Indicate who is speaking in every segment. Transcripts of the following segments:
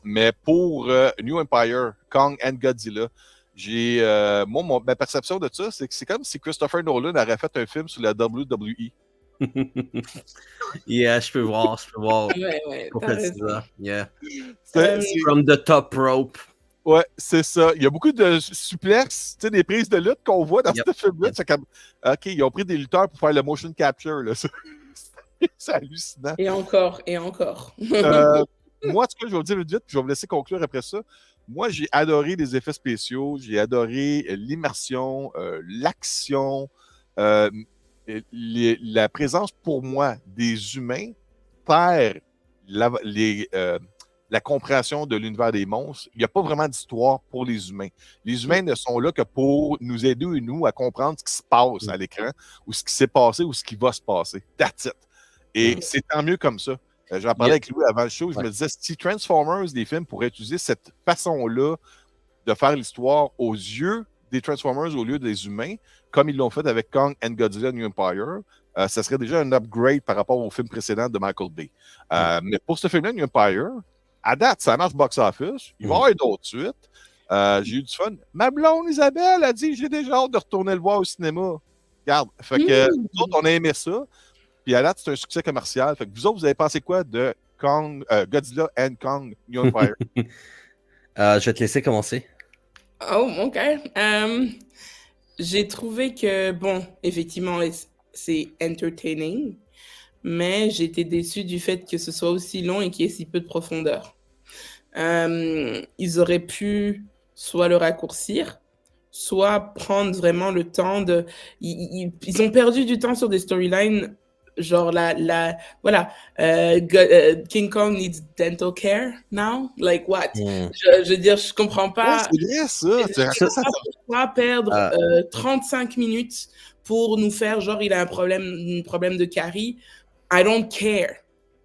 Speaker 1: Mais pour New Empire, Kong and Godzilla, ma perception de ça, c'est que c'est comme si Christopher Nolan aurait fait un film sur la WWE.
Speaker 2: Yeah, je peux voir.
Speaker 3: Ouais,
Speaker 2: Pourquoi tu dis ça? Yeah.
Speaker 1: C'est-
Speaker 2: From the top rope.
Speaker 1: Ouais, c'est ça. Il y a beaucoup de suplexes, tu sais, des prises de lutte qu'on voit dans ce film-là. C'est comme, OK, ils ont pris des lutteurs pour faire le motion capture. Là. C'est hallucinant.
Speaker 3: Et encore.
Speaker 1: Moi, ce que je vais vous dire vite, puis je vais vous laisser conclure après ça. Moi, j'ai adoré les effets spéciaux, j'ai adoré l'immersion, l'action, la présence pour moi des humains perd la compréhension de l'univers des monstres. Il n'y a pas vraiment d'histoire pour les humains. Les humains ne sont là que pour nous aider, nous, à comprendre ce qui se passe à l'écran, ou ce qui s'est passé, ou ce qui va se passer. That's it. Et c'est tant mieux comme ça. J'en parlais avec Louis avant le show. Je me disais, si Transformers, les films, pourraient utiliser cette façon-là de faire l'histoire aux yeux des Transformers au lieu des humains, comme ils l'ont fait avec Kong and Godzilla New Empire, ça serait déjà un upgrade par rapport au film précédent de Michael Bay. Mais pour ce film-là, New Empire, à date, ça marche box-office. Il va y avoir d'autres suites. J'ai eu du fun. Ma blonde Isabelle a dit, j'ai déjà hâte de retourner le voir au cinéma. Regarde, fait que nous autres, on a aimé ça. Puis à date, c'est un succès commercial. Fait que vous autres, vous avez pensé quoi de Godzilla and Kong New Empire?
Speaker 2: Je vais te laisser commencer.
Speaker 3: Oh, OK. J'ai trouvé que, bon, effectivement, c'est entertaining, mais j'ai été déçue du fait que ce soit aussi long et qu'il y ait si peu de profondeur. Ils auraient pu soit le raccourcir, soit prendre vraiment le temps de... Ils ont perdu du temps sur des storylines, genre voilà, King Kong needs dental care now, like what? Je veux dire, je comprends pas.
Speaker 1: Ouais, c'est vrai, ça.
Speaker 3: Pourquoi perdre 35 minutes pour nous faire genre il a un problème de carie? I don't care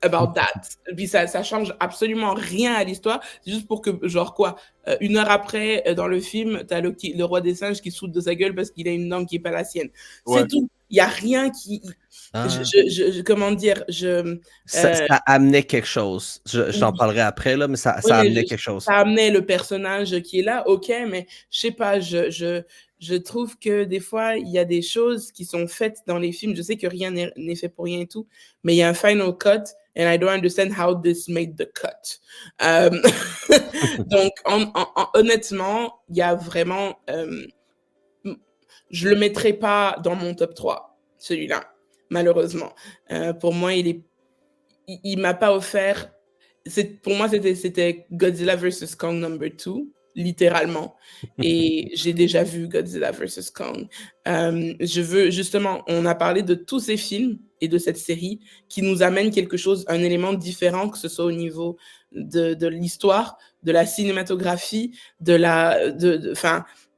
Speaker 3: about that. Puis ça change absolument rien à l'histoire. C'est juste pour que, genre quoi, une heure après, dans le film, t'as le roi des singes qui saute de sa gueule parce qu'il a une langue qui est pas la sienne. Ouais. C'est tout. Il y a rien qui... comment dire,
Speaker 2: ça amenait quelque chose. J'en parlerai après, là, mais ça amenait quelque chose.
Speaker 3: Ça amenait le personnage qui est là, ok, mais je sais pas, je trouve que des fois, il y a des choses qui sont faites dans les films. Je sais que rien n'est fait pour rien et tout, mais il y a un final cut and I don't understand how this made the cut. Donc, honnêtement, il y a vraiment... je le mettrai pas dans mon top 3, celui-là, malheureusement. Pour moi, il m'a pas offert... Pour moi, c'était Godzilla vs. Kong number 2, littéralement. Et j'ai déjà vu Godzilla vs. Kong. Je veux, justement, on a parlé de tous ces films et de cette série qui nous amènent quelque chose, un élément différent, que ce soit au niveau de l'histoire, de la cinématographie,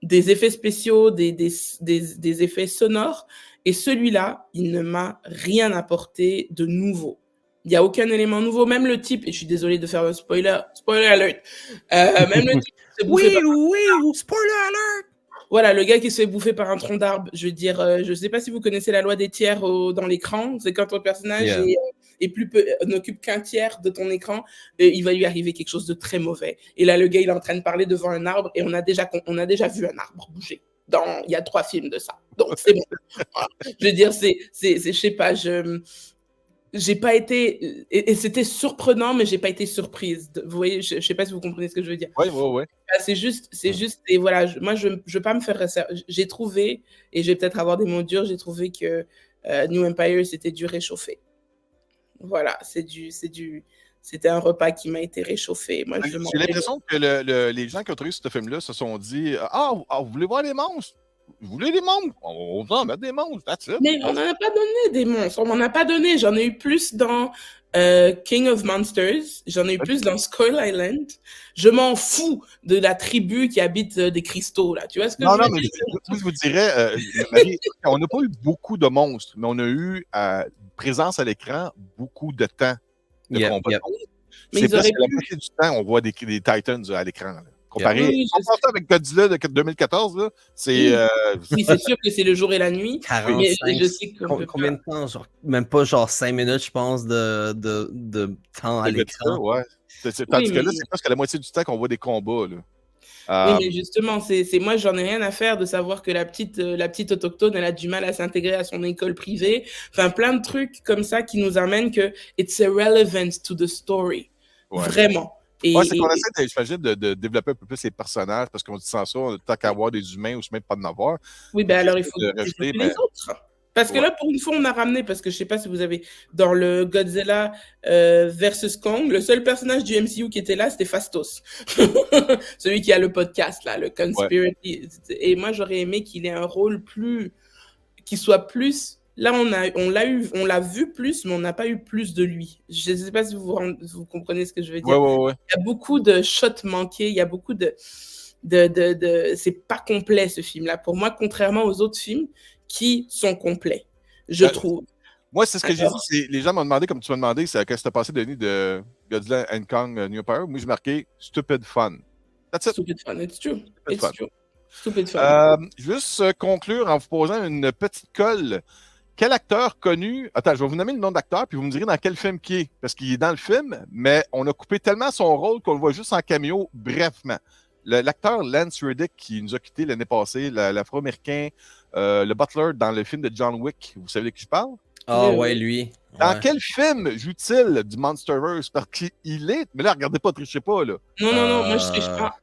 Speaker 3: des effets spéciaux, des effets sonores. Et celui-là, il ne m'a rien apporté de nouveau. Il n'y a aucun élément nouveau. Même le type, et je suis désolée de faire un spoiler alert, même le type qui se bouffe
Speaker 2: spoiler alert!
Speaker 3: Voilà, le gars qui se fait bouffer par un tronc d'arbre, je veux dire, je ne sais pas si vous connaissez la loi des tiers dans l'écran, c'est quand ton personnage n'occupe qu'un tiers de ton écran, il va lui arriver quelque chose de très mauvais. Et là, le gars, il est en train de parler devant un arbre, et on a déjà vu un arbre bouger. Il y a 3 films de ça. Donc, c'est bon. Voilà. Je veux dire, je sais pas, j'ai pas été... Et c'était surprenant, mais j'ai pas été surprise. Vous voyez, je sais pas si vous comprenez ce que je veux dire.
Speaker 1: Oui.
Speaker 3: C'est juste... Et voilà, moi, je veux pas me faire... J'ai trouvé, et je vais peut-être avoir des mots durs, j'ai trouvé que New Empire, c'était du réchauffé. Voilà, c'était un repas qui m'a été réchauffé. Moi,
Speaker 1: j'ai l'impression que les gens qui ont trouvé ce film-là se sont dit « Ah, vous voulez voir les monstres? Vous voulez des monstres? On va en mettre des monstres, that's it. »
Speaker 3: Mais on n'en a pas donné des monstres, on m'en a pas donné. J'en ai eu plus dans King of Monsters, j'en ai eu plus dans Skull Island. Je m'en fous de la tribu qui habite des cristaux, là. Tu vois ce que je veux dire?
Speaker 1: Non, mais je vous dirais, Marie, on n'a pas eu beaucoup de monstres, mais on a eu présence à l'écran beaucoup de temps de combat.
Speaker 3: Mais
Speaker 1: c'est parce que la moitié du temps, on voit des Titans à l'écran. Comparé
Speaker 3: Oui,
Speaker 1: avec Godzilla de 2014, là, c'est...
Speaker 3: oui, c'est sûr que c'est le jour et la nuit.
Speaker 2: 45,
Speaker 3: mais je sais qu'on peut
Speaker 2: combien de temps? Genre, même pas genre 5 minutes, je pense, de temps à
Speaker 1: de Godzilla,
Speaker 2: l'écran.
Speaker 1: ouais.
Speaker 3: Oui,
Speaker 1: Tandis que là, c'est presque la moitié du temps qu'on voit des combats, là.
Speaker 3: Oui, mais justement, c'est moi, j'en ai rien à faire de savoir que la petite autochtone, elle a du mal à s'intégrer à son école privée. Enfin, plein de trucs comme ça qui nous amènent que it's irrelevant to the story.
Speaker 1: Ouais.
Speaker 3: Vraiment.
Speaker 1: Ouais, c'est qu'on essaie, j'imagine, de développer un peu plus les personnages parce qu'on dit sans ça, tant qu'à avoir des humains ou même pas d'en avoir.
Speaker 3: Oui, ben alors il faut
Speaker 1: rajouter
Speaker 3: les autres. Parce que là, pour une fois, on a ramené, parce que je sais pas si vous avez, dans le Godzilla versus Kong, le seul personnage du MCU qui était là, c'était Phastos. Celui qui a le podcast, là, le Conspiracy. Ouais. Et moi, j'aurais aimé qu'il ait un rôle qu'il soit plus... Là, on l'a vu plus, mais on n'a pas eu plus de lui. Je ne sais pas si vous comprenez ce que je veux dire.
Speaker 1: Ouais.
Speaker 3: Il y a beaucoup de shots manqués, il y a beaucoup c'est pas complet, ce film-là. Pour moi, contrairement aux autres films qui sont complets, je trouve.
Speaker 1: Moi, c'est ce que j'ai dit. Les gens m'ont demandé, comme tu m'as demandé, c'est qu'est-ce que t'as passé, Denis, de Godzilla and Kong New Power. Moi, j'ai marqué Stupid Fun. That's it.
Speaker 3: Stupid Fun, it's true.
Speaker 1: Stupid fun.
Speaker 3: Stupid Fun.
Speaker 1: Juste conclure en vous posant une petite colle. Quel acteur connu... Attends, je vais vous nommer le nom d'acteur, puis vous me direz dans quel film qui est. Parce qu'il est dans le film, mais on a coupé tellement son rôle qu'on le voit juste en cameo brièvement. L'acteur Lance Reddick, qui nous a quittés l'année passée, l'Afro-Américain, le butler dans le film de John Wick. Vous savez de qui je parle?
Speaker 2: Ah ouais, lui.
Speaker 1: Dans quel film joue-t-il du Monsterverse? Parce qu'il est... Mais là, regardez pas, trichez pas, là.
Speaker 3: Non, moi, je triche pas.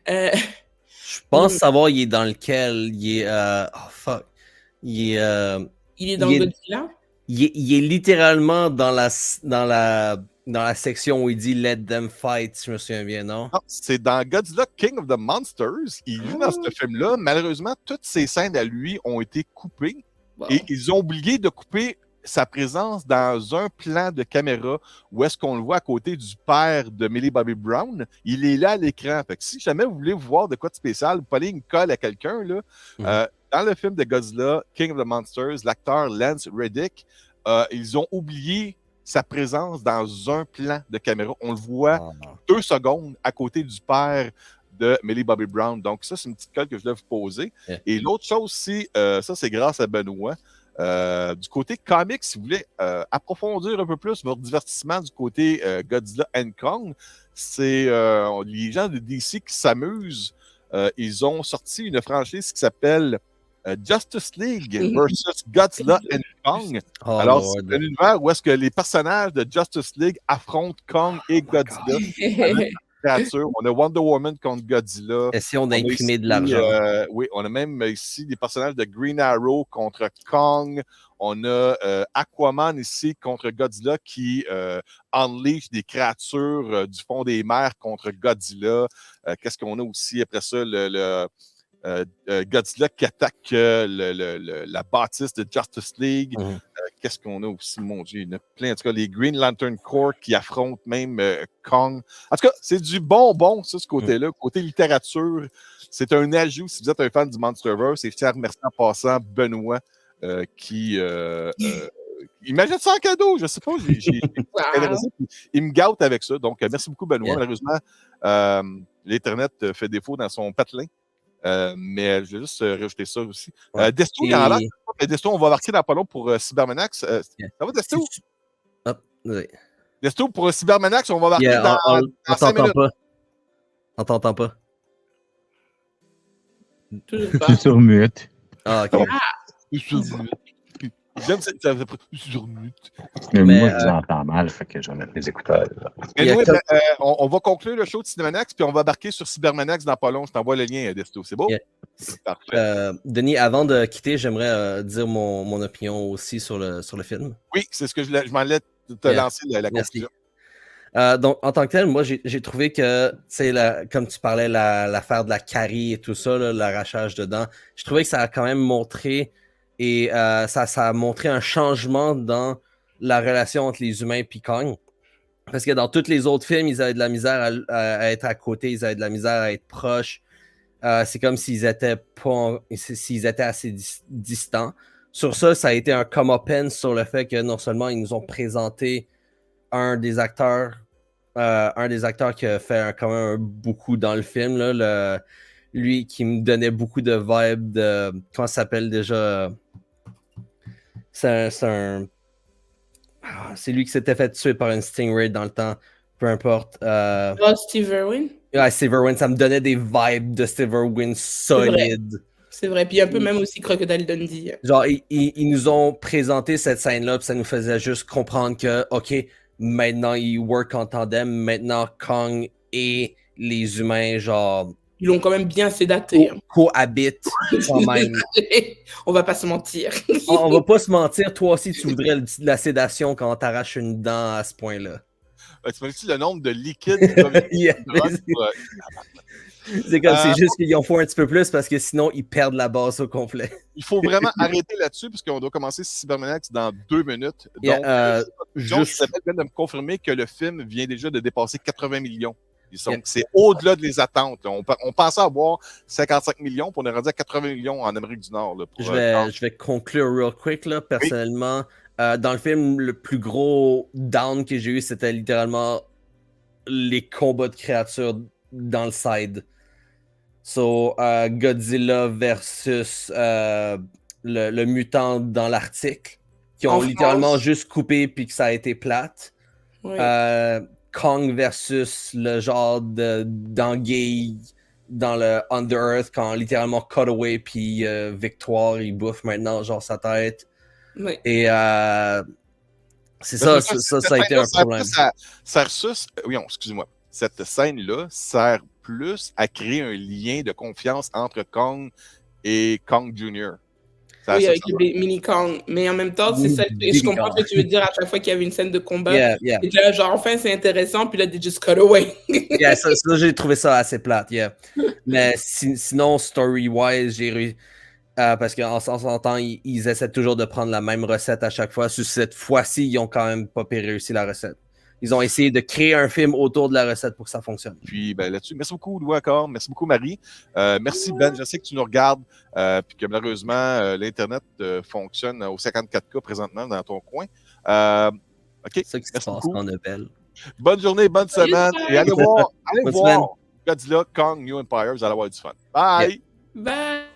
Speaker 2: Je pense savoir il est dans lequel. Il est... Oh, fuck. Il est
Speaker 3: dans Godzilla?
Speaker 2: Il est littéralement dans la section où il dit « Let them fight », je me souviens bien, non?
Speaker 1: Non, c'est dans Godzilla King of the Monsters. Il joue dans ce film-là. Malheureusement, toutes ces scènes à lui ont été coupées. Wow. Et ils ont oublié de couper sa présence dans un plan de caméra où est-ce qu'on le voit à côté du père de Millie Bobby Brown. Il est là à l'écran. Fait que si jamais vous voulez voir de quoi de spécial, vous prenez une colle à quelqu'un, là, dans le film de Godzilla, King of the Monsters, l'acteur Lance Reddick, ils ont oublié sa présence dans un plan de caméra. On le voit 2 secondes à côté du père de Millie Bobby Brown. Donc ça, c'est une petite colle que je voulais vous poser. Yeah. Et l'autre chose aussi, ça c'est grâce à Benoît, du côté comics, si vous voulez approfondir un peu plus votre divertissement du côté Godzilla and Kong, c'est les gens de DC qui s'amusent. Ils ont sorti une franchise qui s'appelle Justice League versus Godzilla and Kong. Alors, c'est un univers où est-ce que les personnages de Justice League affrontent Kong et Godzilla. On a Wonder Woman contre Godzilla.
Speaker 2: Essayons d'imprimer de l'argent.
Speaker 1: Oui, on a même ici des personnages de Green Arrow contre Kong. On a Aquaman ici contre Godzilla qui unleash des créatures du fond des mers contre Godzilla. Qu'est-ce qu'on a aussi après ça? Godzilla qui attaque la bâtisse de Justice League. Qu'est-ce qu'on a aussi, mon Dieu? Il y en a plein. En tout cas, les Green Lantern Corps qui affrontent même Kong. En tout cas, c'est du bonbon, ça, ce côté-là. Côté littérature, c'est un ajout si vous êtes un fan du Monsterverse. Et je tiens à remercier en passant Benoît qui... imagine ça en cadeau, je sais pas. Il me gâte avec ça. Donc, merci beaucoup, Benoît. Malheureusement, l'Internet fait défaut dans son patelin. Mais je vais juste rajouter ça aussi. Desto, il y en a là. Desto, on va marquer dans pas long pour Cybermanax. Ça va, Desto? Desto, pour Cybermanax, on va marquer dans 5 minutes.
Speaker 2: On t'entend pas.
Speaker 4: Je suis sur mute.
Speaker 2: Ah, ok.
Speaker 1: J'aime ça sur mute.
Speaker 4: Mais moi, je vous entends mal, fait que j'en ai les écouteurs.
Speaker 1: Anyway, on va conclure le show de Cybermanax, puis on va embarquer sur Cybermanax dans pas long. Je t'envoie le lien, Desto. C'est beau?
Speaker 2: Yeah.
Speaker 1: Parfait.
Speaker 2: Denis, avant de quitter, j'aimerais dire mon opinion aussi sur le film.
Speaker 1: Oui, c'est ce que je m'en allais te lancer la conclusion.
Speaker 2: Donc, en tant que tel, moi, j'ai trouvé que, comme tu parlais, l'affaire de la carie et tout ça, l'arrachage dedans, je trouvais que ça a quand même montré et ça a montré un changement dans la relation entre les humains et Kong. Parce que dans tous les autres films, ils avaient de la misère à être à côté, ils avaient de la misère à être proches. C'est comme s'ils étaient assez distants. Sur ça a été un come-up sur le fait que non seulement ils nous ont présenté un des acteurs un des acteurs qui a fait quand même beaucoup dans le film, là, lui qui me donnait beaucoup de vibes de... Comment ça s'appelle déjà? C'est lui qui s'était fait tuer par une Stingray dans le temps. Peu importe.
Speaker 3: Steve Irwin?
Speaker 2: Ouais, Steve Irwin, ça me donnait des vibes de Steve Irwin solides.
Speaker 3: C'est vrai, puis un peu même aussi Crocodile Dundee.
Speaker 2: Genre, ils nous ont présenté cette scène-là, puis ça nous faisait juste comprendre que, OK, maintenant, ils work en tandem, maintenant, Kong et les humains, genre...
Speaker 3: Ils l'ont quand même bien sédaté.
Speaker 2: Cohabitent quand même.
Speaker 3: On va pas se mentir.
Speaker 2: On va pas se mentir, toi aussi, tu voudrais la sédation quand t'arraches une dent à ce point-là.
Speaker 1: Tu m'as-tu le nombre de liquides
Speaker 2: C'est comme, c'est juste qu'ils en font un petit peu plus parce que sinon, ils perdent la base au complet.
Speaker 1: Il faut vraiment arrêter là-dessus parce qu'on doit commencer Cybermaniacs dans 2 minutes. Donc,
Speaker 2: juste...
Speaker 1: Isabelle vient de me confirmer que le film vient déjà de dépasser 80 millions. Donc, c'est au-delà de les attentes. On pensait avoir 55 millions, puis on est rendu à 80 millions en Amérique du Nord. Là,
Speaker 2: je vais conclure real quick. Là, personnellement, dans le film, le plus gros down que j'ai eu, c'était littéralement les combats de créatures dans le side. So, Godzilla versus le mutant dans l'Arctique, qui ont littéralement juste coupé puis que ça a été plate.
Speaker 3: Oui.
Speaker 2: Kong versus le genre d'anguille dans le Under Earth quand littéralement cut away puis Victoire il bouffe maintenant genre sa tête.
Speaker 3: Oui.
Speaker 2: Et c'est ça a été un problème.
Speaker 1: Excuse-moi. Cette scène-là sert plus à créer un lien de confiance entre Kong et Kong Jr.
Speaker 3: Oui, avec les mini-Kong. Mais en même temps, c'est ça. Je comprends ce que tu veux dire à chaque fois qu'il y avait une scène de combat. Et là, genre, enfin, c'est intéressant. Puis là, they just cut away.
Speaker 2: Ça, j'ai trouvé ça assez plate. Mais sinon, story-wise, j'ai réussi. Parce qu'en s'entendant, ils essaient toujours de prendre la même recette à chaque fois. Sur cette fois-ci, ils ont quand même pas réussi la recette. Ils ont essayé de créer un film autour de la recette pour que ça fonctionne.
Speaker 1: Puis là-dessus, merci beaucoup, Louis, encore. Merci beaucoup, Marie. Merci, Ben. Je sais que tu nous regardes. Puis que malheureusement, l'Internet fonctionne au 54K présentement dans ton coin. OK.
Speaker 2: C'est ça qui se passe en Nobel.
Speaker 1: Bonne journée, bonne semaine. Et allez voir Godzilla, Kong, New Empire. Vous allez avoir du fun. Bye.
Speaker 3: Bye.